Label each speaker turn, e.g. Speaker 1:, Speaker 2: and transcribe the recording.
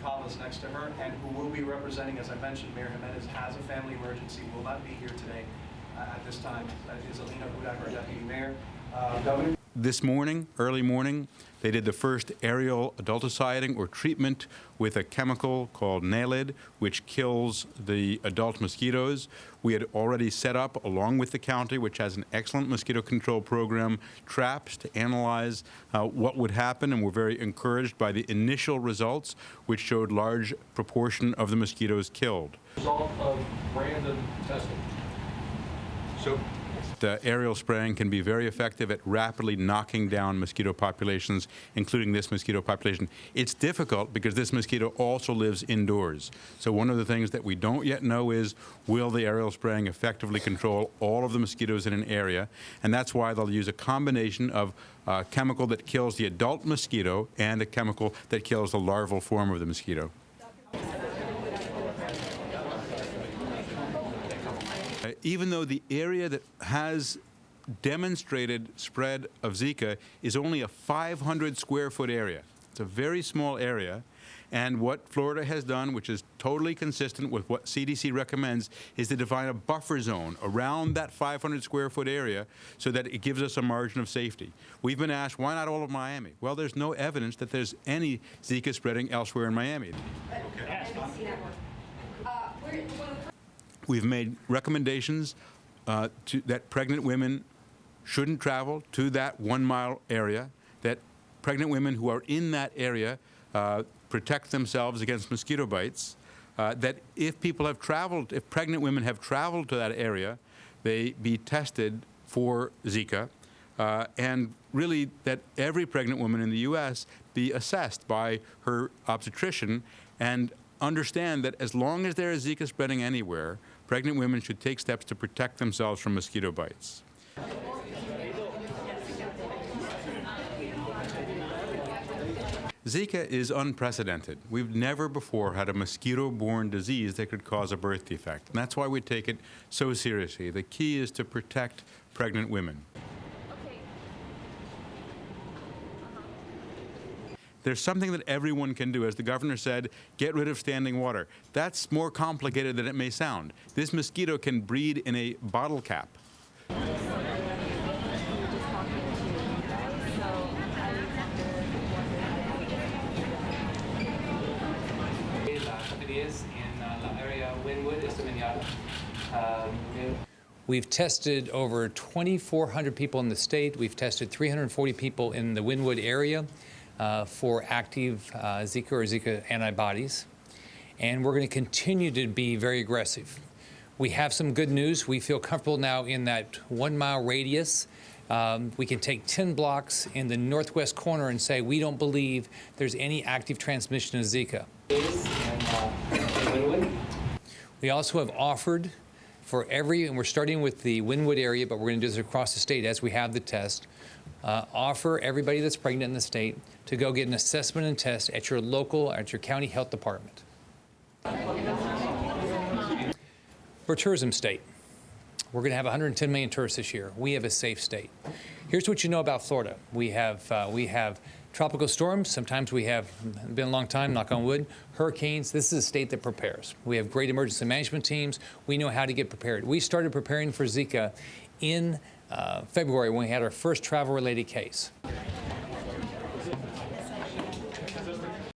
Speaker 1: columnist next to her, and who will be representing, as I mentioned, Mayor Jimenez has a family emergency, will not be here today at this time. That is Alina Hudak, our deputy mayor. Governor?
Speaker 2: This morning, early morning, they did the first aerial adulticiding or treatment with a chemical called naled, which kills the adult mosquitoes. We had already set up, along with the county, which has an excellent mosquito control program, traps to analyze what would happen, and we're very encouraged by the initial results, which showed large proportion of the mosquitoes killed.
Speaker 3: Result of random testing.
Speaker 2: So the aerial spraying can be very effective at rapidly knocking down mosquito populations, including this mosquito population. It's difficult because this mosquito also lives indoors. So one of the things that we don't yet know is, will the aerial spraying effectively control all of the mosquitoes in an area? And that's why they'll use a combination of a chemical that kills the adult mosquito and a chemical that kills the larval form of the mosquito. Even though the area that has demonstrated spread of Zika is only a 500 square foot area. It's a very small area. And what Florida has done, which is totally consistent with what CDC recommends, is to define a buffer zone around that 500 square foot area so that it gives us a margin of safety. We've been asked, why not all of Miami? Well, there's no evidence that there's any Zika spreading elsewhere in Miami. We've made recommendations that pregnant women shouldn't travel to that 1 mile area, that pregnant women who are in that area protect themselves against mosquito bites, that if pregnant women have traveled to that area, they be tested for Zika, and really that every pregnant woman in the U.S. be assessed by her obstetrician and understand that as long as there is Zika spreading anywhere, pregnant women should take steps to protect themselves from mosquito bites. Zika is unprecedented. We've never before had a mosquito-borne disease that could cause a birth defect, and that's why we take it so seriously. The key is to protect pregnant women. There's something that everyone can do. As the governor said, get rid of standing water. That's more complicated than it may sound. This mosquito can breed in a bottle cap.
Speaker 4: We've tested over 2,400 people in the state. We've tested 340 people in the Wynwood area for active Zika or Zika antibodies. And we're going to continue to be very aggressive. We have some good news. We feel comfortable now in that 1 mile radius. We can take 10 blocks in the northwest corner and say we don't believe there's any active transmission of Zika. We also have offered for and we're starting with the Wynwood area, but we're going to do this across the state as we have the test, offer everybody that's pregnant in the state to go get an assessment and test at your county health department. We're a tourism state. We're going to have 110 million tourists this year. We have a safe state. Here's what you know about Florida. We have tropical storms. Sometimes we have, been a long time, knock on wood, hurricanes. This is a state that prepares. We have great emergency management teams. We know how to get prepared. We started preparing for Zika in February when we had our first travel-related case.